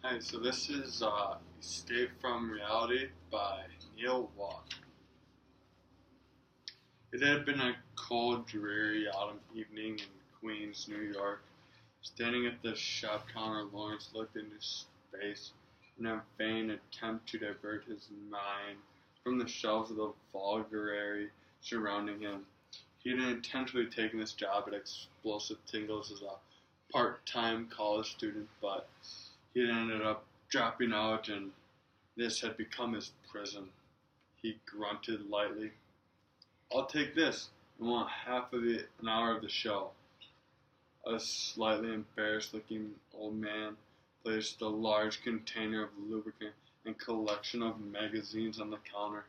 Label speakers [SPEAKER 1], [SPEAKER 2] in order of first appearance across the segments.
[SPEAKER 1] Hi, so this is Escape from Reality by Neil Watt. It had been a cold, dreary autumn evening in Queens, New York. Standing at the shop counter, Lawrence looked into space in a vain attempt to divert his mind from the shelves of the vulgarity surrounding him. He had intentionally taken this job at Explosive Tingles as a part-time college student, but he had ended up dropping out, and this had become his prison. He grunted lightly. "I'll take this and want half of an hour of the show." A slightly embarrassed-looking old man placed a large container of lubricant and collection of magazines on the counter.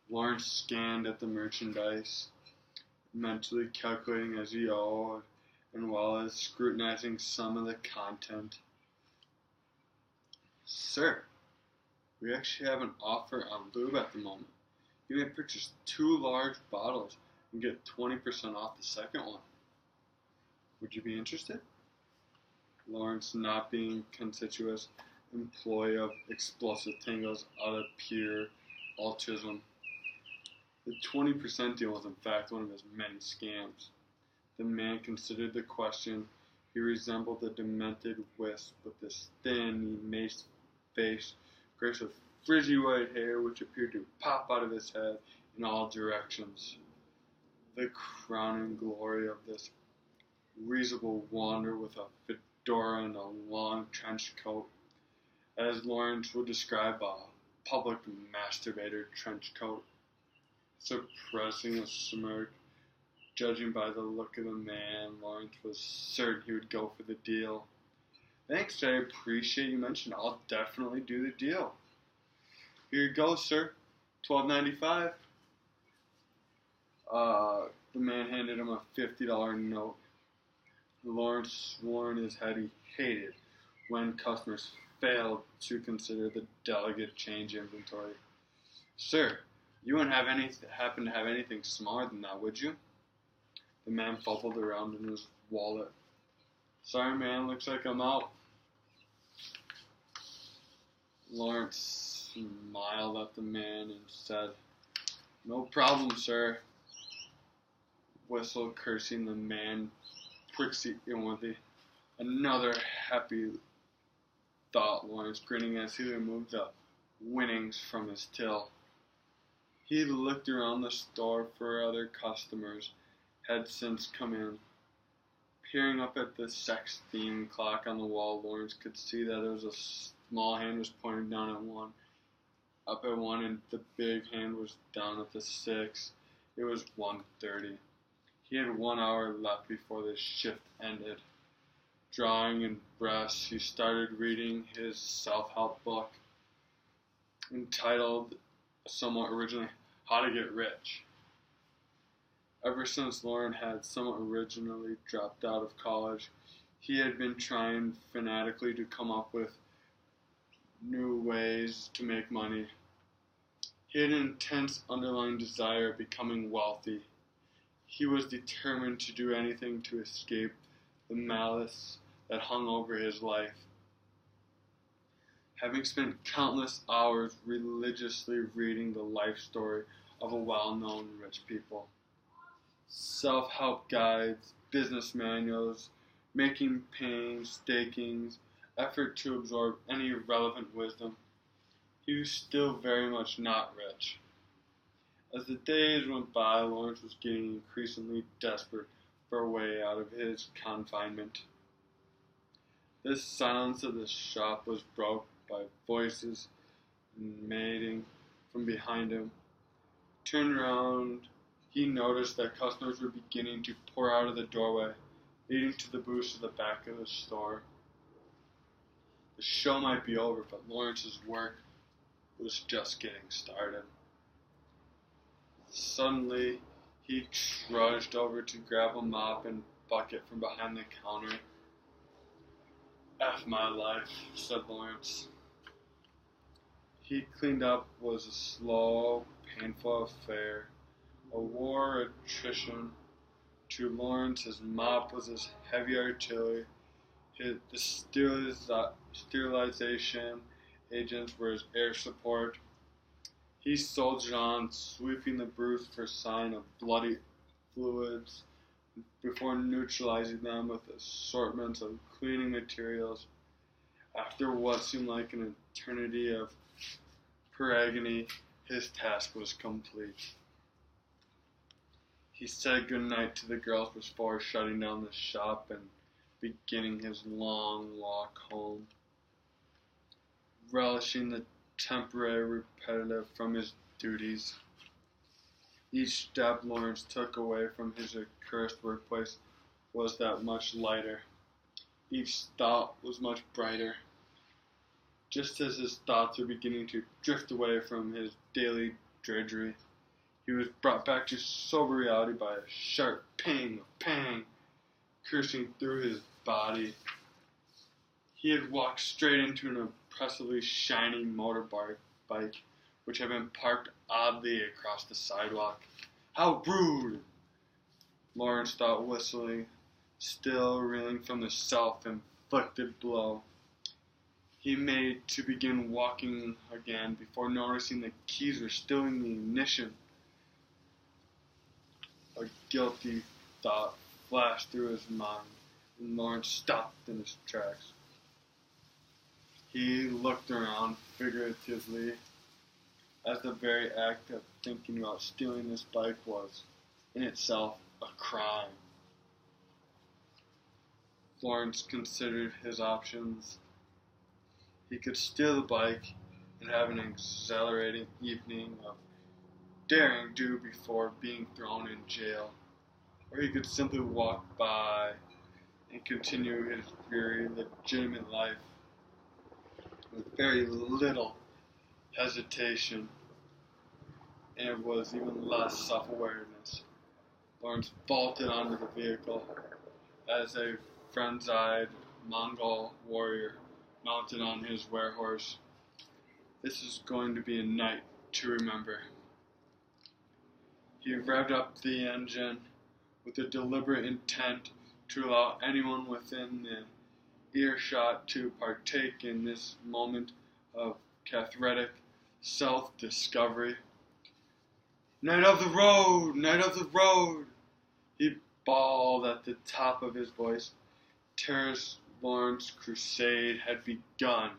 [SPEAKER 1] Lawrence scanned at the merchandise, mentally calculating as he owed, and while scrutinizing some of the content. "Sir, we actually have an offer on lube at the moment. You may purchase 2 large bottles and get 20% off the second one. Would you be interested?" Lawrence, not being conspicuous employee of Explosive Tingles out of pure altruism. The 20% deal was in fact one of his many scams. The man considered the question. He resembled a demented wisp with this thin, emaciated face graced with frizzy white hair which appeared to pop out of his head in all directions. The crowning glory of this reasonable wanderer with a fedora and a long trench coat, as Lawrence would describe a public masturbator trench coat. Suppressing a smirk, judging by the look of the man, Lawrence was certain he would go for the deal. "Thanks, I appreciate you mentioned. I'll definitely do the deal. Here you go, sir. $12.95. The man handed him a $50 note. Lawrence swore in his head he hated when customers failed to consider the delicate change inventory. "Sir, you wouldn't happen to have anything smaller than that, would you?" The man fumbled around in his wallet. "Sorry, man, looks like I'm out." Lawrence smiled at the man and said, "No problem, sir." Whistle cursing, the man pricks inwardly. Another happy thought, Lawrence grinning as he removed the winnings from his till. He looked around the store for other customers had since come in. Peering up at the sex-themed clock on the wall, Lawrence could see that there was a small hand was pointing down at one, up at one, and the big hand was down at the 6. It was 1:30. He had 1 hour left before the shift ended. Drawing in breaths, he started reading his self-help book, entitled, somewhat originally, "How to Get Rich." Ever since Lauren had somewhat originally dropped out of college, he had been trying fanatically to come up with new ways to make money. He had an intense underlying desire of becoming wealthy. He was determined to do anything to escape the malice that hung over his life. Having spent countless hours religiously reading the life story of a well-known rich people, self-help guides, business manuals, making painstaking effort to absorb any relevant wisdom, he was still very much not rich. As the days went by, Lawrence was getting increasingly desperate for a way out of his confinement. The silence of the shop was broken by voices emanating from behind him. Turned around, he noticed that customers were beginning to pour out of the doorway leading to the booths at the back of the store. The show might be over, but Lawrence's work was just getting started. Suddenly, he trudged over to grab a mop and bucket from behind the counter. "F my life," said Lawrence. He cleaned up was a slow, painful affair, a war attrition. To Lawrence, his mop was his heavy artillery. The sterilization agents were his air support. He soldiered on, sweeping the bruise for sign of bloody fluids before neutralizing them with assortments of cleaning materials. After what seemed like an eternity of agony, his task was complete. He said goodnight to the girls before shutting down the shop and beginning his long walk home, relishing the temporary repetitive from his duties. Each step Lawrence took away from his accursed workplace was that much lighter. Each thought was much brighter. Just as his thoughts were beginning to drift away from his daily drudgery, he was brought back to sober reality by a sharp pang coursing through his body. He had walked straight into an impressively shiny motorbike which had been parked oddly across the sidewalk. How rude! Lawrence thought, whistling, still reeling from the self-inflicted blow. He made to begin walking again before noticing the keys were still in the ignition. A guilty thought flashed through his mind, and Lawrence stopped in his tracks. He looked around figuratively, as the very act of thinking about stealing this bike was, in itself, a crime. Lawrence considered his options. He could steal the bike and have an exhilarating evening of daring do before being thrown in jail, or he could simply walk by and continue his dreary, legitimate life with very little hesitation, and it was even less self-awareness. Lawrence vaulted onto the vehicle as a frenzied Mongol warrior mounted on his warhorse. This is going to be a night to remember. He revved up the engine with a deliberate intent to allow anyone within the earshot to partake in this moment of cathartic self-discovery. Night of the road! Night of the road! He bawled at the top of his voice. Terrorist Lawrence's crusade had begun.